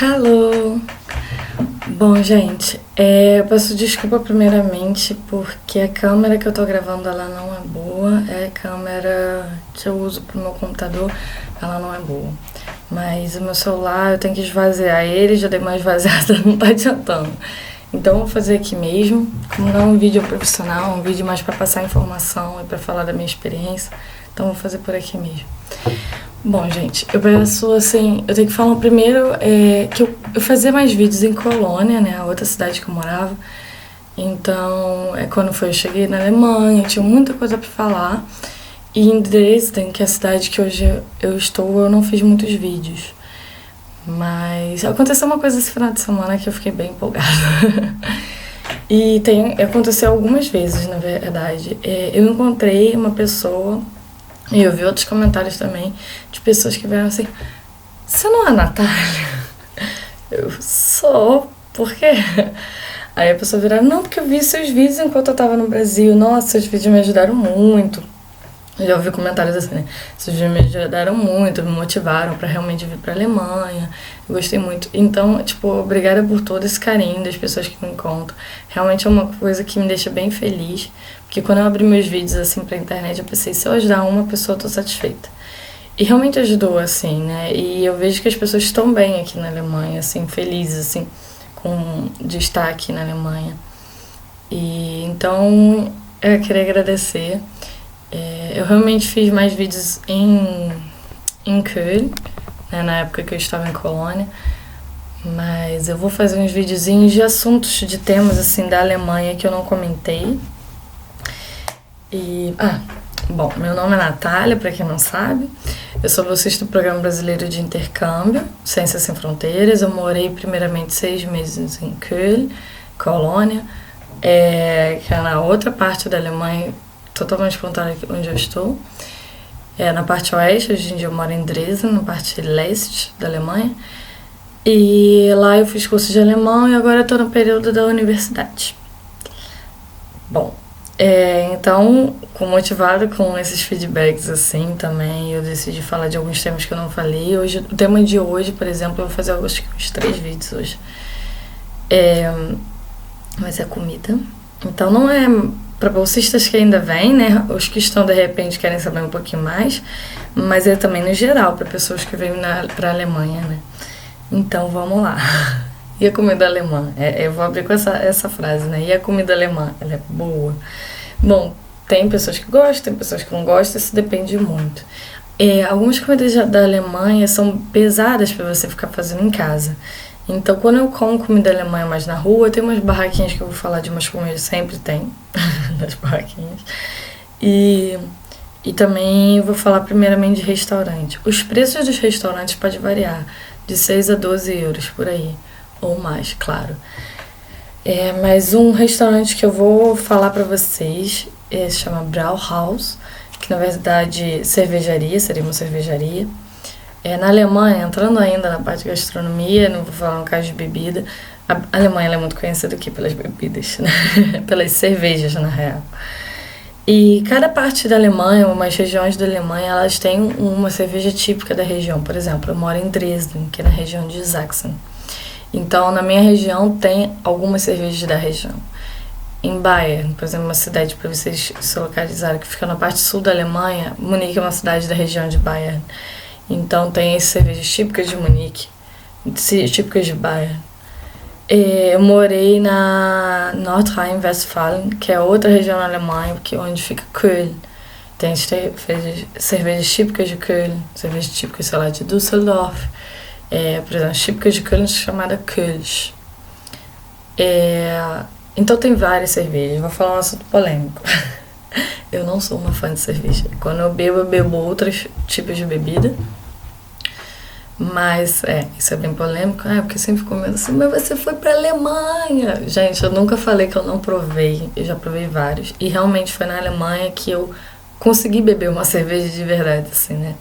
Hello! Bom, gente, eu peço desculpa primeiramente porque a câmera que eu tô gravando ela não é boa, é a câmera que eu uso pro meu computador, ela não é boa. Mas o meu celular eu tenho que esvaziar ele, já dei uma esvaziada, não tá adiantando. Então eu vou fazer aqui mesmo, como não é um vídeo profissional, um vídeo mais pra passar informação e pra falar da minha experiência, então eu vou fazer por aqui mesmo. Bom, gente, eu peço assim, eu tenho que falar primeiro que eu fazia mais vídeos em Colônia, né, a outra cidade que eu morava. Então, quando foi, eu cheguei na Alemanha, eu tinha muita coisa pra falar. E em Dresden, que é a cidade que hoje eu estou, eu não fiz muitos vídeos. Mas aconteceu uma coisa esse final de semana que eu fiquei bem empolgada. E aconteceu algumas vezes, na verdade. Eu encontrei uma pessoa. E eu vi outros comentários também de pessoas que vieram assim: Você não é a Natália? Eu sou, por quê? Aí a pessoa viraram: Não, porque eu vi seus vídeos enquanto eu tava no Brasil. Nossa, seus vídeos me ajudaram muito. Eu já ouvi comentários assim, né? Seus vídeos me ajudaram muito, me motivaram pra realmente vir pra Alemanha. Eu gostei muito. Então, tipo, obrigada por todo esse carinho das pessoas que me encontram. Realmente é uma coisa que me deixa bem feliz. Porque quando eu abri meus vídeos assim pra internet, eu pensei, se eu ajudar uma pessoa, eu tô satisfeita. E realmente ajudou, assim, né? E eu vejo que as pessoas estão bem aqui na Alemanha, assim, felizes, assim, de estar aqui na Alemanha. E então, eu queria agradecer. Eu realmente fiz mais vídeos em Köln, né, na época que eu estava em Colônia. Mas eu vou fazer uns videozinhos de assuntos, de temas, assim, da Alemanha que eu não comentei. Bom, meu nome é Natália, pra quem não sabe. Eu sou bolsista do Programa Brasileiro de Intercâmbio, Ciências Sem Fronteiras. Eu morei primeiramente 6 meses em Köln, Colônia, que é na outra parte da Alemanha, totalmente contrária onde eu estou. Na parte oeste, hoje em dia eu moro em Dresden, na parte leste da Alemanha. E lá eu fiz curso de alemão e agora eu tô no período da universidade. Bom, então, motivada com esses feedbacks assim também, eu decidi falar de alguns temas que eu não falei. Hoje, o tema de hoje, por exemplo, eu vou fazer acho que uns 3 vídeos hoje. Mas é comida. Então não é para bolsistas que ainda vêm, né? Os que estão de repente querem saber um pouquinho mais, mas é também no geral, para pessoas que vêm para a Alemanha, né? Então vamos lá. E a comida alemã? Eu vou abrir com essa frase, né? E a comida alemã? Ela é boa? Bom, tem pessoas que gostam, tem pessoas que não gostam, isso depende muito. Algumas comidas da Alemanha são pesadas para você ficar fazendo em casa. Então, quando eu como comida alemã mais na rua, tem umas barraquinhas que eu vou falar de umas comidas, sempre tem, nas barraquinhas. E também vou falar primeiramente de restaurante. Os preços dos restaurantes podem variar, de 6 a 12 euros por aí, ou mais, claro. Mas um restaurante que eu vou falar pra vocês se chama Brauhaus, que na verdade cervejaria, seria uma cervejaria. Na Alemanha, entrando ainda na parte de gastronomia, não vou falar no caso de bebida, a Alemanha ela é muito conhecida aqui pelas bebidas, né? Pelas cervejas, na real. E cada parte da Alemanha, umas regiões da Alemanha, elas têm uma cerveja típica da região. Por exemplo, eu moro em Dresden, que é na região de Sachsen. Então, na minha região, tem algumas cervejas da região. Em Bayern, por exemplo, uma cidade para vocês se localizarem, que fica na parte sul da Alemanha, Munique é uma cidade da região de Bayern. Então, tem essas cervejas típicas de Munique, típicas de Bayern. Eu morei na Nordrhein-Westfalen, que é outra região na Alemanha, onde fica Köln. Tem cervejas típicas de Köln, cervejas típicas, sei lá, de Düsseldorf. Por exemplo, as típicas de Köln chamada Kölsch. Então tem várias cervejas. Vou falar um assunto polêmico. Eu não sou uma fã de cerveja. Quando eu bebo outros tipos de bebida. Mas, isso é bem polêmico. Porque eu sempre fico medo assim, mas você foi pra Alemanha. Gente, eu nunca falei que eu não provei. Eu já provei vários. E realmente foi na Alemanha que eu consegui beber uma cerveja de verdade, assim, né?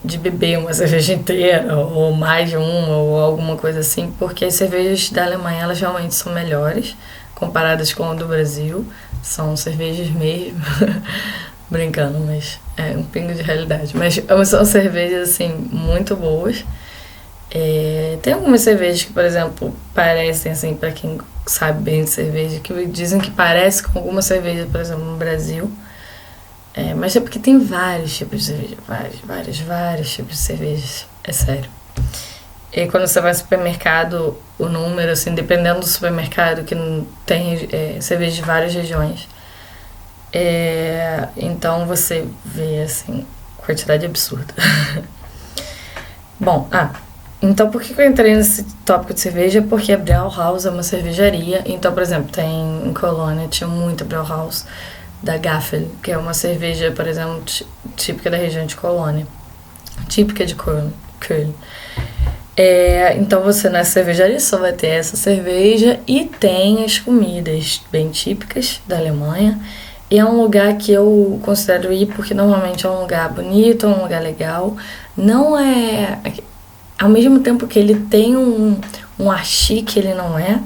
De beber uma cerveja inteira, ou mais de uma, ou alguma coisa assim. Porque as cervejas da Alemanha, elas realmente são melhores, comparadas com a do Brasil. São cervejas mesmo. Brincando, mas é um pingo de realidade. Mas são cervejas, assim, muito boas. Tem algumas cervejas que, por exemplo, parecem, assim, pra quem sabe bem de cerveja, que dizem que parece com alguma cerveja, por exemplo, no Brasil. Mas é porque tem vários tipos de cerveja. Vários tipos de cervejas. É sério. E quando você vai no supermercado, o número, assim, dependendo do supermercado, que tem cerveja de várias regiões. Então você vê, assim, quantidade absurda. Bom, então por que eu entrei nesse tópico de cerveja? Porque a Brauhaus é uma cervejaria. Então, por exemplo, em Colônia tinha muita Brauhaus da Gaffel, que é uma cerveja, por exemplo, típica da região de Colônia. Típica de Köln. Então você na cervejaria só vai ter essa cerveja e tem as comidas bem típicas da Alemanha. E é um lugar que eu considero ir porque normalmente é um lugar bonito, é um lugar legal. Não é... Ao mesmo tempo que ele tem um ar chique, ele não é.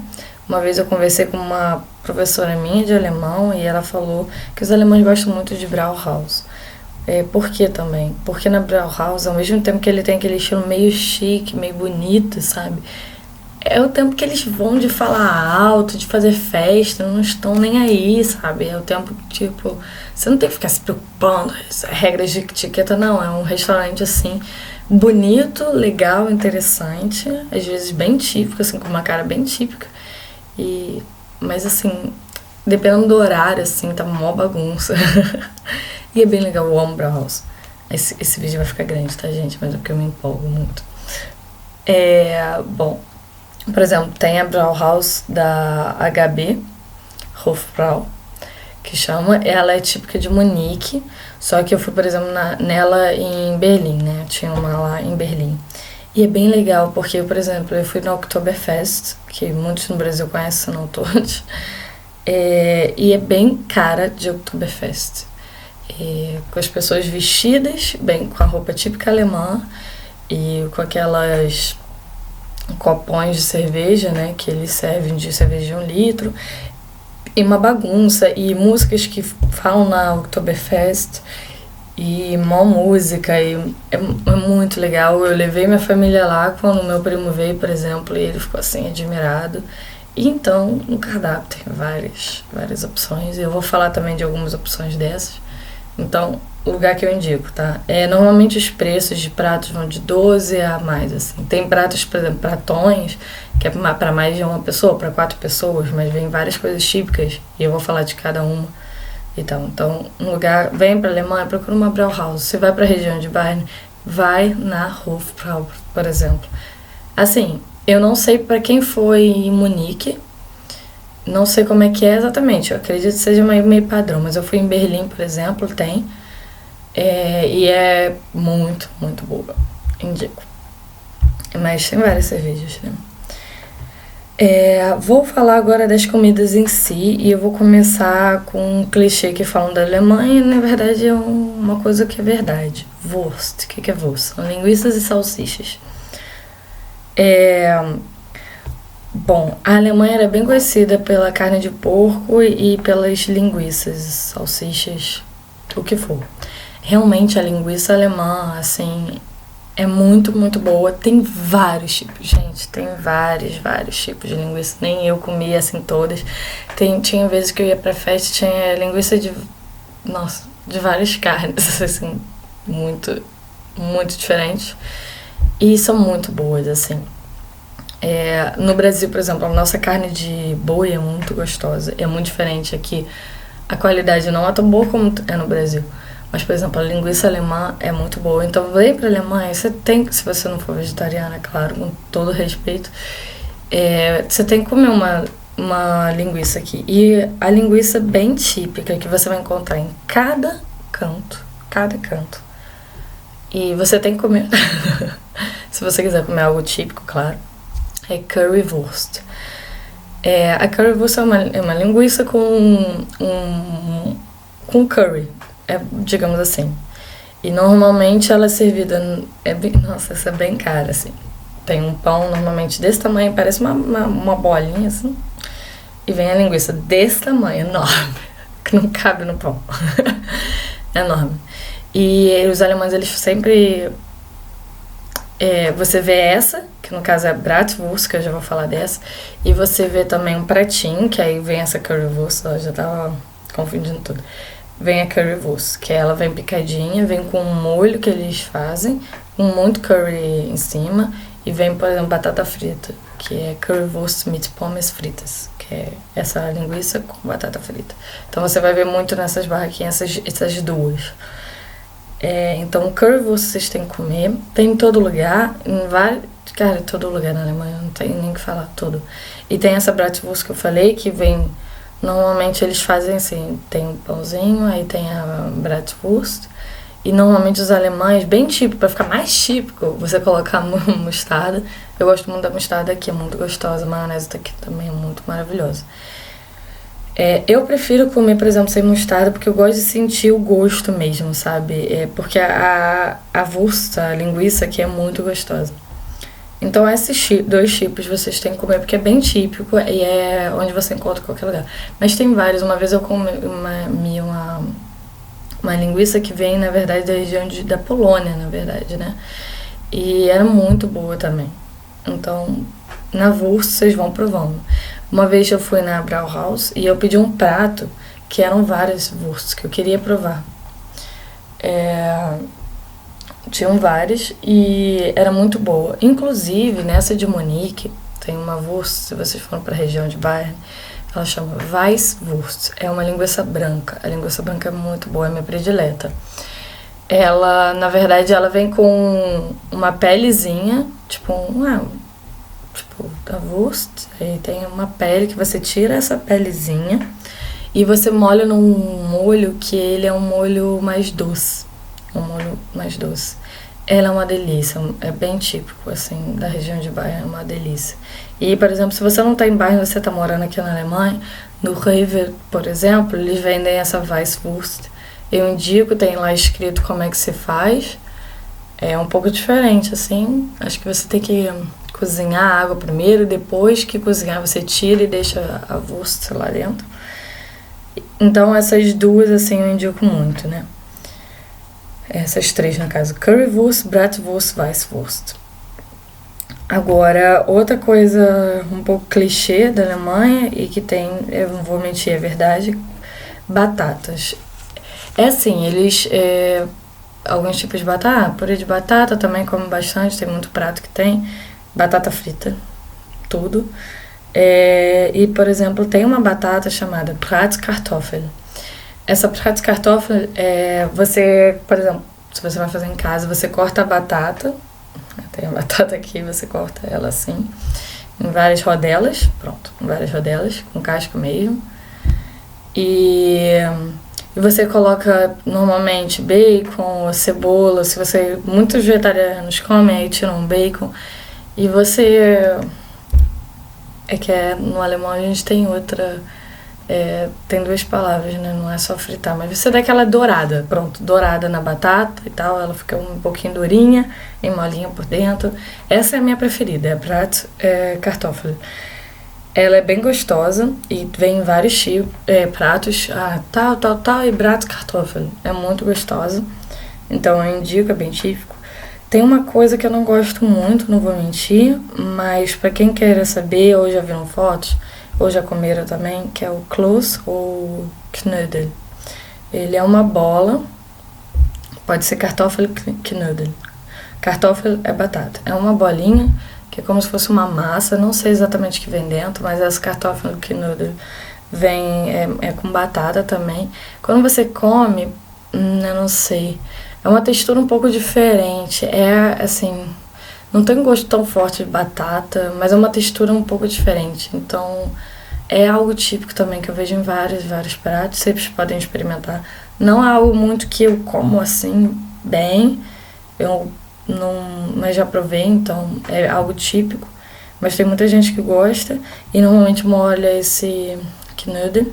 Uma vez eu conversei com uma professora minha de alemão e ela falou que os alemães gostam muito de Brauhaus. Por que também? Porque na Brauhaus, ao mesmo tempo que ele tem aquele estilo meio chique, meio bonito, sabe? É o tempo que eles vão de falar alto, de fazer festa, não estão nem aí, sabe? É o tempo que, tipo, você não tem que ficar se preocupando, regras de etiqueta, não. É um restaurante, assim, bonito, legal, interessante, às vezes bem típico, assim, com uma cara bem típica. Mas, assim, dependendo do horário, assim, tá uma bagunça. E é bem legal, eu amo Brauhaus. Esse vídeo vai ficar grande, tá, gente? Mas é porque eu me empolgo muito. Bom, por exemplo, tem a Brauhaus da HB, Hofbrau, que chama. Ela é típica de Munique, só que eu fui, por exemplo, nela em Berlim, né? Tinha uma lá em Berlim. E é bem legal, porque, por exemplo, eu fui no Oktoberfest, que muitos no Brasil conhecem, não todos. E é bem cara de Oktoberfest. Com as pessoas vestidas, bem, com a roupa típica alemã e com aquelas copões de cerveja, né, que eles servem de cerveja de 1 litro, e uma bagunça, e músicas que falam na Oktoberfest, e uma música, e é muito legal. Eu levei minha família lá quando meu primo veio, por exemplo, e ele ficou assim, admirado. E então, no cardápio tem várias opções, e eu vou falar também de algumas opções dessas. Então, o lugar que eu indico, tá? Normalmente os preços de pratos vão de 12 a mais, assim. Tem pratos, por exemplo, pratões, que é para mais de uma pessoa, para 4 pessoas, mas vem várias coisas típicas, e eu vou falar de cada uma. Então, um lugar, vem pra Alemanha, procura uma Brauhaus. Você vai pra região de Bayern, vai na Hofbrau, por exemplo. Assim, eu não sei pra quem foi em Munique, não sei como é que é exatamente, eu acredito que seja meio padrão, mas eu fui em Berlim, por exemplo, tem, e é muito, muito boa, indico. Mas tem várias cervejas, né? Vou falar agora das comidas em si, e eu vou começar com um clichê que falam da Alemanha, e na verdade é uma coisa que é verdade. Wurst. O que é Wurst? São linguiças e salsichas. Bom, a Alemanha era bem conhecida pela carne de porco e pelas linguiças, salsichas, o que for. Realmente a linguiça alemã, assim, é muito, muito boa. Tem vários tipos, gente. Tem vários tipos de linguiça. Nem eu comia, assim, todas. Tinha vezes que eu ia pra festa, tinha linguiça de várias carnes, assim, muito, muito diferentes. E são muito boas, assim. No Brasil, por exemplo, a nossa carne de boi é muito gostosa. É muito diferente aqui. A qualidade não é tão boa como é no Brasil. Mas, por exemplo, a linguiça alemã é muito boa. Então, vem pra Alemanha, você tem, se você não for vegetariana, é claro, com todo respeito, você tem que comer uma linguiça aqui. E a linguiça bem típica que você vai encontrar em cada canto. E você tem que comer. Se você quiser comer algo típico, claro. É currywurst. A currywurst é uma linguiça com curry, digamos assim. E normalmente ela é servida... Nossa, essa é bem cara, assim. Tem um pão normalmente desse tamanho, parece uma bolinha, assim. E vem a linguiça desse tamanho, enorme, que não cabe no pão. É enorme. E os alemães, eles sempre Você vê essa, que no caso é a Bratwurst, que eu já vou falar dessa, e você vê também um pratinho, que aí vem essa currywurst, ó, já tava confundindo tudo. Vem a currywurst, que ela vem picadinha, vem com um molho que eles fazem, com muito curry em cima, e vem, por exemplo, batata frita, que é currywurst mit pommes fritas, que é essa linguiça com batata frita. Então você vai ver muito nessas barraquinhas essas duas. Então, currywurst vocês têm que comer. Tem em todo lugar, cara, em todo lugar na Alemanha, não tem nem o que falar, tudo. E tem essa Bratwurst que eu falei, que vem, normalmente eles fazem assim, tem um pãozinho, aí tem a Bratwurst. E normalmente os alemães, bem típico, pra ficar mais típico, você colocar mostarda. Eu gosto muito da mostarda aqui, é muito gostosa. A maionese daqui também é muito maravilhosa. Eu prefiro comer, por exemplo, sem mostarda, porque eu gosto de sentir o gosto mesmo, sabe? Porque a wurst, a linguiça aqui é muito gostosa. Então esses dois tipos vocês têm que comer, porque é bem típico e é onde você encontra em qualquer lugar. Mas tem vários. Uma vez eu comi uma linguiça que vem, na verdade, da região da Polônia, na verdade, né? E era muito boa também. Então, na wurst vocês vão provando. Uma vez eu fui na Brauhaus e eu pedi um prato que eram várias wursts que eu queria provar. Tinham várias e era muito boa. Inclusive, nessa de Munique, tem uma wurst, se vocês forem para a região de Bayern, ela chama Weisswurst. É uma linguiça branca. A linguiça branca é muito boa, é minha predileta. Ela, na verdade, ela vem com uma pelezinha, tipo a wurst, aí tem uma pele que você tira essa pelezinha e você molha num molho que ele é um molho mais doce. Ela é uma delícia, é bem típico, assim, da região de Bayern, é uma delícia. E, por exemplo, se você não tá em Bayern, você tá morando aqui na Alemanha, no Rewe, por exemplo, eles vendem essa Weisswurst. Eu indico, tem lá escrito como é que se faz. É um pouco diferente, assim, acho que você tem que cozinhar a água primeiro, depois que cozinhar você tira e deixa a wurst lá dentro. Então essas duas, assim, eu indico muito, né? Essas três, no caso, currywurst, Bratwurst, Weisswurst. Agora, outra coisa um pouco clichê da Alemanha e que tem, eu não vou mentir, é verdade, batatas. Assim, eles... alguns tipos de batata, purê de batata também come bastante, tem muito prato que tem. Batata frita, tudo. E, por exemplo, tem uma batata chamada Bratkartoffel. Essa Bratkartoffel, você, por exemplo, se você vai fazer em casa, você corta a batata, tem a batata aqui, você corta ela assim, em várias rodelas, com casca mesmo. E você coloca normalmente bacon, cebola, se você, muitos vegetarianos comem, aí tiram um bacon. E você... no alemão a gente tem outra... tem duas palavras, né? Não é só fritar, mas você dá aquela dourada, dourada na batata e tal, ela fica um pouquinho durinha, e molinha por dentro. Essa é a minha preferida, é a Bratkartoffel. Ela é bem gostosa e vem em vários pratos, tal, e Bratkartoffel. É muito gostosa, então eu indico, é bem típico. Tem uma coisa que eu não gosto muito, não vou mentir, mas pra quem queira saber, ou já viram fotos, ou já comeram também, que é o Kloß ou Knödel. Ele é uma bola, pode ser Kartoffelknödel. Kartoffel é batata, é uma bolinha que é como se fosse uma massa, não sei exatamente o que vem dentro, mas essa Kartoffelknödel vem, com batata também. Quando você come, eu não sei, é uma textura um pouco diferente, assim, não tem um gosto tão forte de batata, mas é uma textura um pouco diferente, então é algo típico também que eu vejo em vários pratos, vocês podem experimentar. Não é algo muito que eu como assim, bem, mas já provei, então é algo típico, mas tem muita gente que gosta e normalmente molha esse Knödel.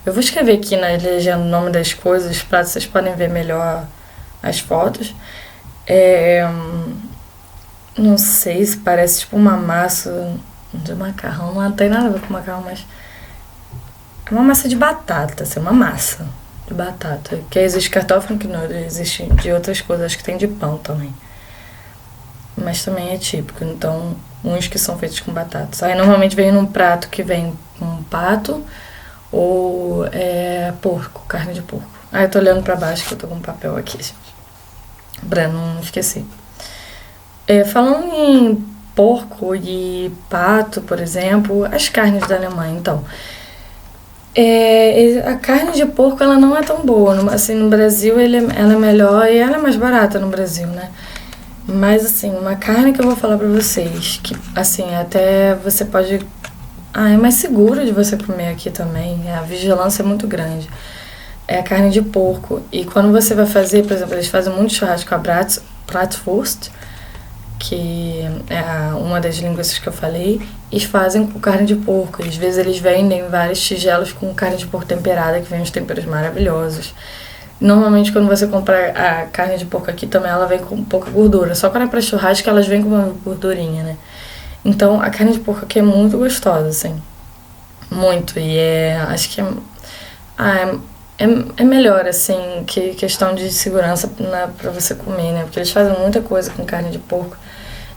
Eu vou escrever aqui na legenda o nome das coisas, os pratos, vocês podem ver melhor as fotos. Não sei se parece tipo uma massa de macarrão, não tem nada a ver com macarrão, mas é uma massa de batata, assim, uma massa de batata. Que existe Kartoffelknödel, existe de outras coisas, acho que tem de pão também. mas também é típico. Então, uns que são feitos com batatas. Aí normalmente vem num prato que vem com pato ou porco, carne de porco. Aí eu tô olhando pra baixo que eu tô com um papel aqui, gente, pra não esquecer. Falando em porco e pato, por exemplo, as carnes da Alemanha, então. A carne de porco, ela não é tão boa. Assim, no Brasil, ela é melhor e ela é mais barata no Brasil, né? Mas, assim, uma carne que eu vou falar pra vocês, que, assim, até você pode... é mais seguro de você comer aqui também. A vigilância é muito grande. É a carne de porco. E quando você vai fazer, por exemplo, eles fazem muito churrasco com a Bratwurst, que é uma das linguiças que eu falei, e fazem com carne de porco. Às vezes eles vendem vários tigelos com carne de porco temperada, que vem uns temperos maravilhosos. Normalmente quando você compra a carne de porco aqui também, ela vem com pouca gordura. Só quando é pra churrasco elas vêm com uma gordurinha, né? Então a carne de porco aqui é muito gostosa, assim. Muito. E acho que é melhor, assim, que questão de segurança pra você comer, né? Porque eles fazem muita coisa com carne de porco.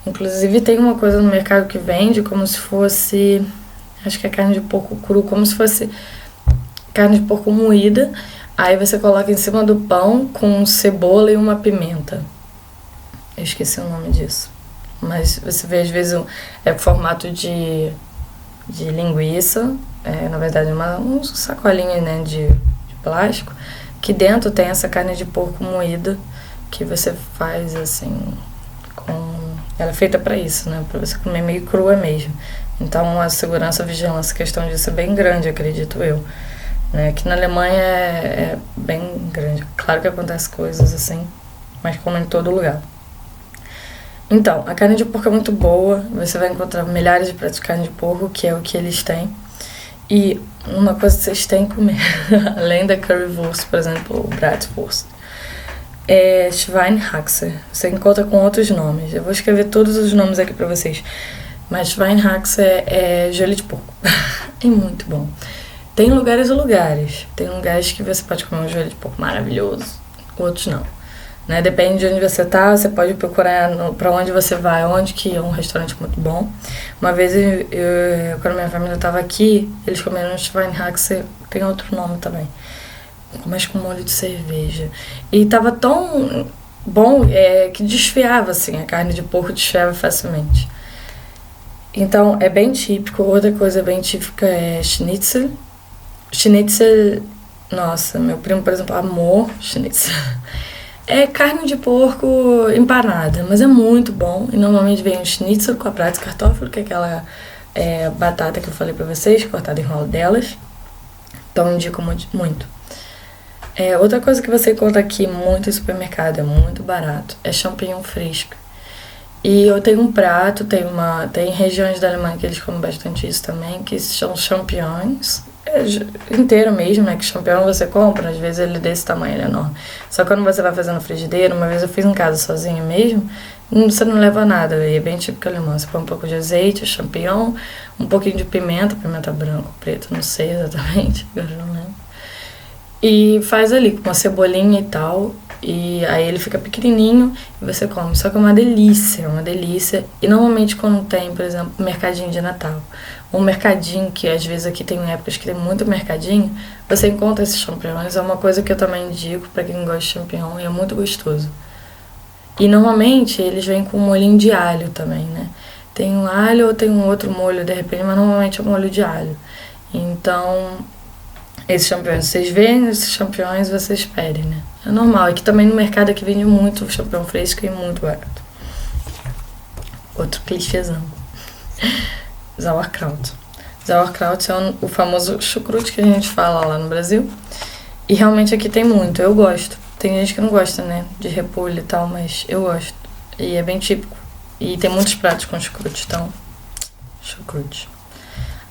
Inclusive tem uma coisa no mercado que vende como se fosse, acho que é carne de porco cru, como se fosse carne de porco moída. Aí você coloca em cima do pão com cebola e uma pimenta. Eu esqueci o nome disso. Mas você vê, às vezes, formato de linguiça. Na verdade, um sacolinho, né, de plástico. Que dentro tem essa carne de porco moída. Que você faz, assim, ela é feita pra isso, né? Pra você comer meio crua mesmo. Então, a segurança, a vigilância, a questão disso é bem grande, acredito eu. Né? Aqui na Alemanha é bem grande. Claro que acontece coisas assim, mas como em todo lugar. Então, a carne de porco é muito boa. Você vai encontrar milhares de pratos de carne de porco, que é o que eles têm. E uma coisa que vocês têm que comer, além da currywurst, por exemplo, o Bratwurst, é Schweinehaxe. Você encontra com outros nomes. Eu vou escrever todos os nomes aqui pra vocês. Mas Schweinehaxe é joelho de porco. É muito bom. Tem lugares e lugares. Tem lugares que você pode comer um joelho de porco maravilhoso, outros não. Né? Depende de onde você tá, você pode procurar pra onde você vai, onde que é um restaurante muito bom. Uma vez, quando minha família tava aqui, eles comeram Schweinehaxe, tem outro nome também, mas com molho de cerveja. E tava tão bom que desfiava, assim, a carne de porco desfiava facilmente. Então, é bem típico. Outra coisa bem típica é schnitzel. Schnitzel, nossa, meu primo, por exemplo, amou schnitzel. É carne de porco empanada, mas é muito bom. E normalmente vem um schnitzel com a Bratkartoffel, que é aquela batata que eu falei pra vocês, cortada em rodelas. Então, eu indico muito. Outra coisa que você encontra aqui muito em supermercado, é muito barato, é champignon fresco. E eu tenho um prato, tem regiões da Alemanha que eles comem bastante isso também, que são champignons, inteiro mesmo, né, que champignon você compra, às vezes ele é desse tamanho, ele é enorme. Só que quando você vai fazer na frigideira, uma vez eu fiz em casa sozinha mesmo, você não leva nada, é bem típico alemão, você põe um pouco de azeite, champignon, um pouquinho de pimenta branca, preta, não sei exatamente, agora eu não lembro. E faz ali com uma cebolinha e tal. E aí ele fica pequenininho e você come. Só que é uma delícia, uma delícia. E normalmente quando tem, por exemplo, mercadinho de Natal, ou um mercadinho, que às vezes aqui tem épocas que tem muito mercadinho, você encontra esses champignons. É uma coisa que eu também indico pra quem gosta de champignon e é muito gostoso. E normalmente eles vêm com um molhinho de alho também, né? Tem um alho ou tem um outro molho de repente, mas normalmente é um molho de alho. Então, esses champignons, vocês veem esses champignons, vocês esperem, né? É normal. E que também no mercado aqui vende muito champignon fresco e muito barato. Outro clichêzão. Sauerkraut. Sauerkraut é o famoso chucrute que a gente fala lá no Brasil. E realmente aqui tem muito. Eu gosto. Tem gente que não gosta, né? De repolho e tal, mas eu gosto. E é bem típico. E tem muitos pratos com chucrute, então... Chucrute.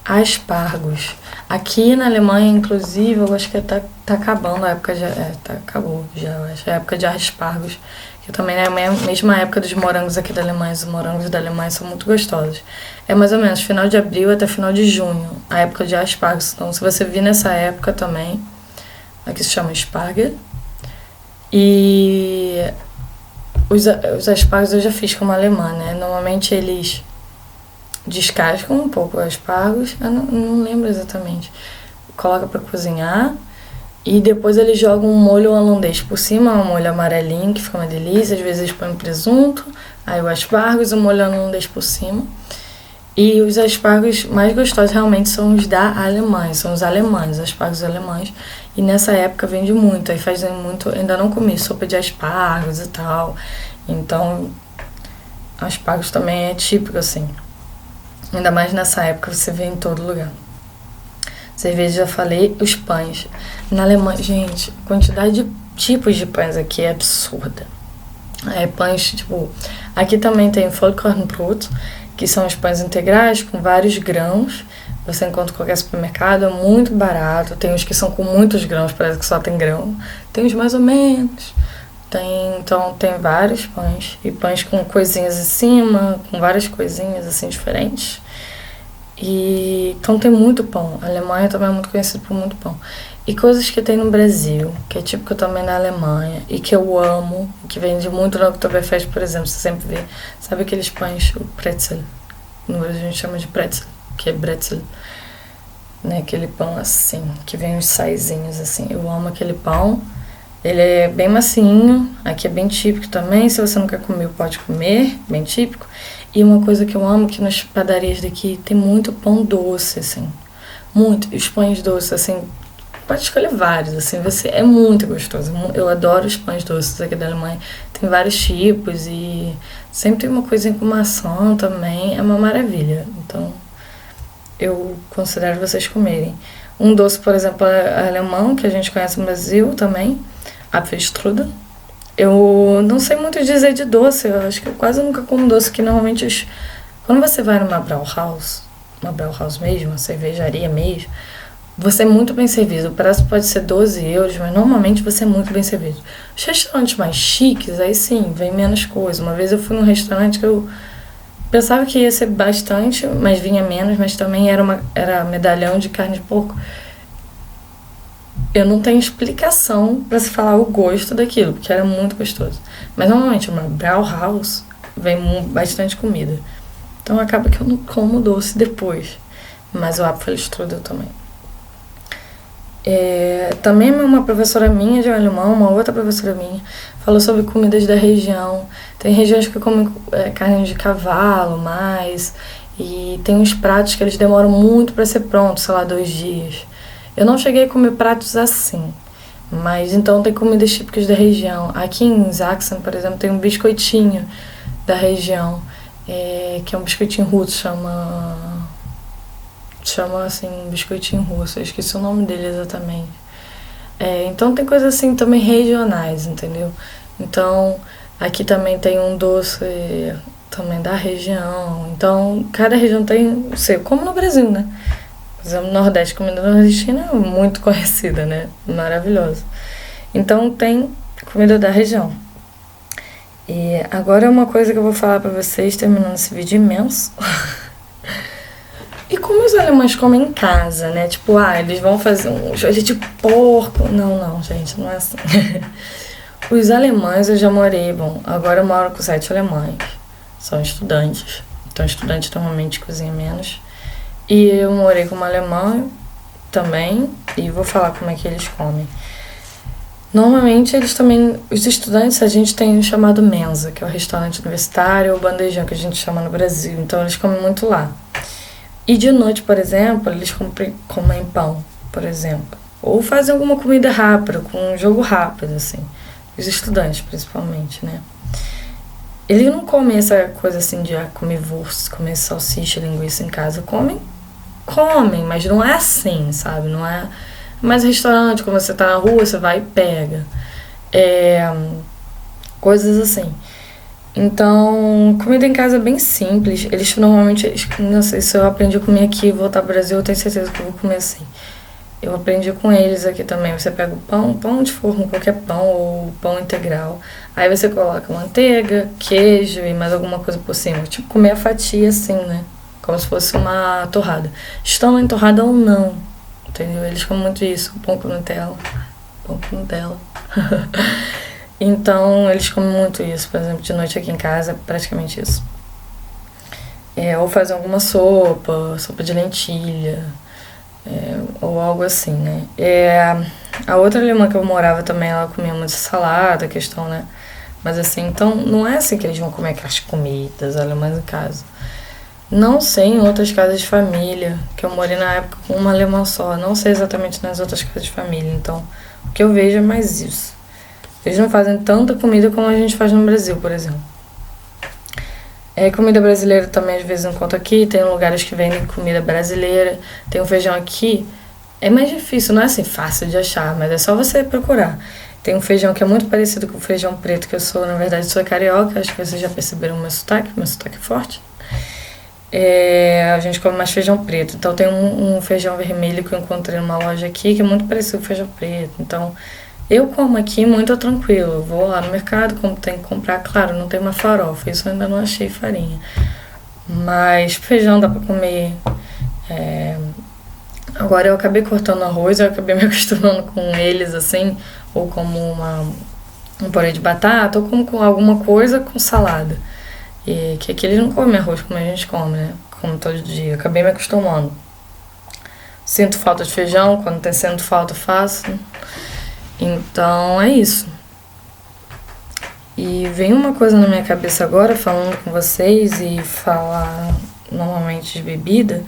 Aspargos. Aqui na Alemanha, inclusive, eu acho que tá acabando a época de... acabou já, eu acho. A época de aspargos. Que também é a mesma época dos morangos aqui da Alemanha. Os morangos da Alemanha são muito gostosos. É mais ou menos final de abril até final de junho, a época de aspargos. Então, se você vir nessa época também, aqui se chama Spargel. E Os aspargos eu já fiz como alemã, né? Normalmente eles descascam um pouco os aspargos, eu não lembro exatamente. Coloca pra cozinhar e depois eles jogam um molho holandês por cima, um molho amarelinho que fica uma delícia. Às vezes eles põem presunto, aí o aspargos e o molho holandês por cima. E os aspargos mais gostosos realmente são os da Alemanha, são os alemães, os aspargos alemães. E nessa época vende muito, aí fazem muito, ainda não comi sopa de aspargos e tal. Então, aspargos também é típico assim. Ainda mais nessa época você vê em todo lugar. Cerveja, já falei, os pães. Na Alemanha, gente, a quantidade de tipos de pães aqui é absurda. Pães, tipo, aqui também tem Vollkornbrot, que são os pães integrais com vários grãos. Você encontra em qualquer supermercado, é muito barato. Tem uns que são com muitos grãos, parece que só tem grão. Tem uns mais ou menos. Então tem vários pães. E pães com coisinhas em cima, com várias coisinhas assim diferentes. Então tem muito pão. A Alemanha também é muito conhecida por muito pão. E coisas que tem no Brasil, que é típico também na Alemanha, e que eu amo, que vende muito no Oktoberfest, por exemplo, você sempre vê. Sabe aqueles pães, o pretzel? No Brasil a gente chama de pretzel, que é bretzel. Né? Aquele pão assim, que vem uns saizinhos assim. Eu amo aquele pão. Ele é bem macinho, aqui é bem típico também. Se você nunca comeu, pode comer, bem típico. E uma coisa que eu amo, que nas padarias daqui tem muito pão doce, assim. Muito. E os pães doces, assim, pode escolher vários, assim, é muito gostoso. Eu adoro os pães doces aqui da Alemanha. Tem vários tipos e sempre tem uma coisinha com maçã também. É uma maravilha. Então, eu considero vocês comerem. Um doce, por exemplo, alemão, que a gente conhece no Brasil também, Apfelstrudel. Eu não sei muito dizer de doce, eu acho que eu quase nunca como doce, que normalmente quando você vai numa Brauhaus, uma Brauhaus mesmo, uma cervejaria mesmo, você é muito bem servido. O preço pode ser 12 euros, mas normalmente você é muito bem servido. Os restaurantes mais chiques, aí sim, vem menos coisa. Uma vez eu fui num restaurante que eu pensava que ia ser bastante, mas vinha menos, mas também era medalhão de carne de porco. Eu não tenho explicação pra se falar o gosto daquilo, porque era muito gostoso. Mas normalmente uma Brauhaus vem bastante comida. Então acaba que eu não como doce depois. Mas o Apfelstrudel também. Também uma professora minha de alemão, uma outra professora minha, falou sobre comidas da região. Tem regiões que comem carne de cavalo mais, e tem uns pratos que eles demoram muito para ser prontos, sei lá, 2 dias. Eu não cheguei a comer pratos assim, mas então tem comidas típicas da região. Aqui em Sachsen, por exemplo, tem um biscoitinho da região, que é um biscoitinho russo, chama assim, biscoitinho russo, eu esqueci o nome dele exatamente. Então tem coisas assim também regionais, entendeu? Então aqui também tem um doce também da região. Então cada região tem o seu, como no Brasil, né? Por exemplo, Nordeste, comida nordestina é muito conhecida, né? Maravilhosa. Então tem comida da região. E agora uma coisa que eu vou falar pra vocês, terminando esse vídeo imenso. E como os alemães comem em casa, né? Tipo, eles vão fazer um joelho de porco. Não, gente, não é assim. Os alemães eu já morei, agora eu moro com 7 alemães. São estudantes. Então, estudantes normalmente cozinham menos. E eu morei com uma alemã também, e vou falar como é que eles comem. Normalmente, eles também, os estudantes, a gente tem o chamado Mensa, que é o restaurante universitário, ou bandejão, que a gente chama no Brasil. Então, eles comem muito lá. E de noite, por exemplo, eles comem pão, por exemplo. Ou fazem alguma comida rápida, com um jogo rápido, assim. Os estudantes, principalmente, né? Eles não comem essa coisa assim de comer wurst, comer salsicha, linguiça em casa. Comem, mas não é assim, sabe? Não é mais restaurante, quando você tá na rua, você vai e pega. Coisas assim. Então, comida em casa é bem simples. Eles normalmente, não sei se eu aprendi a comer aqui e voltar ao Brasil, eu tenho certeza que eu vou comer assim. Eu aprendi com eles aqui também. Você pega o pão de forno, qualquer pão, ou pão integral. Aí você coloca manteiga, queijo e mais alguma coisa por cima. Tipo, comer a fatia assim, né? Como se fosse uma torrada. Estão em torrada ou não, entendeu? Eles comem muito isso, pão com Nutella. Pão com Nutella. Então, eles comem muito isso. Por exemplo, de noite aqui em casa é praticamente isso. Ou fazer alguma sopa de lentilha, ou algo assim, né? A outra alemã que eu morava também, ela comia muito salada, questão, né? Mas assim, então, não é assim que eles vão comer aquelas comidas alemãs em casa. Não sei em outras casas de família, que eu morei na época com uma alemã só. Não sei exatamente nas outras casas de família, então o que eu vejo é mais isso. Eles não fazem tanta comida como a gente faz no Brasil, por exemplo. Comida brasileira também, de vez em quando aqui. Tem lugares que vendem comida brasileira. Tem um feijão aqui. É mais difícil, não é assim fácil de achar, mas é só você procurar. Tem um feijão que é muito parecido com o feijão preto, que eu sou, na verdade, sou carioca. Acho que vocês já perceberam o meu sotaque é forte. A gente come mais feijão preto. Então tem um feijão vermelho que eu encontrei numa loja aqui, que é muito parecido com feijão preto. Então eu como aqui muito tranquilo. Eu vou lá no mercado, como tem que comprar, claro, não tem uma farofa, isso eu ainda não achei farinha. Mas feijão dá pra comer. Agora eu acabei cortando arroz, eu acabei me acostumando com eles assim, ou como um purê de batata, ou como com alguma coisa com salada. E que aqui eles não comem arroz como a gente come, né? Como todo dia. Acabei me acostumando. Sinto falta de feijão, quando tem sendo falta eu faço. Então é isso. E vem uma coisa na minha cabeça agora, falando com vocês e falar normalmente de bebida.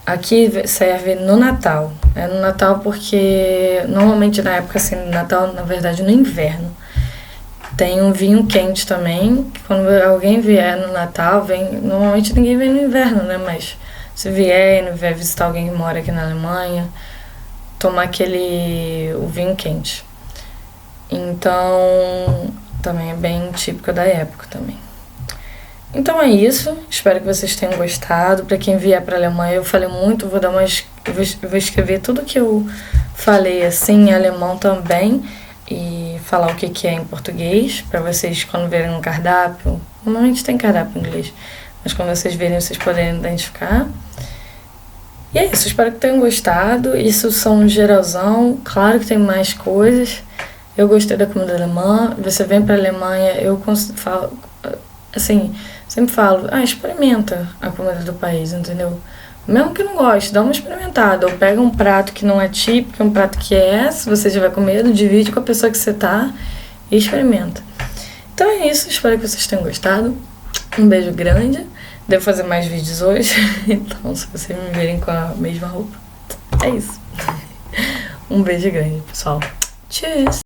Aqui serve no Natal. É no Natal porque normalmente na época assim, do Natal, na verdade no inverno. Tem um vinho quente também, que quando alguém vier no Natal, normalmente ninguém vem no inverno, né? Mas se vier e não vier visitar alguém que mora aqui na Alemanha, tomar o vinho quente. Então, também é bem típico da época também. Então é isso, espero que vocês tenham gostado. Para quem vier para a Alemanha, eu falei muito, vou escrever tudo que eu falei assim em alemão também e falar o que é em português, para vocês quando verem um cardápio. Normalmente tem cardápio em inglês, mas quando vocês verem, vocês poderem identificar. E é isso, espero que tenham gostado. Isso são um geralzão, claro que tem mais coisas. Eu gostei da comida alemã. Você vem pra Alemanha, eu falo, assim, sempre falo, experimenta a comida do país, entendeu? Mesmo que não goste, dá uma experimentada. Ou pega um prato que não é típico, um prato que se você tiver com medo, divide com a pessoa que você tá e experimenta. Então é isso, espero que vocês tenham gostado. Um beijo grande. Devo fazer mais vídeos hoje, então se vocês me verem com a mesma roupa, é isso. Um beijo grande, pessoal. Tchau!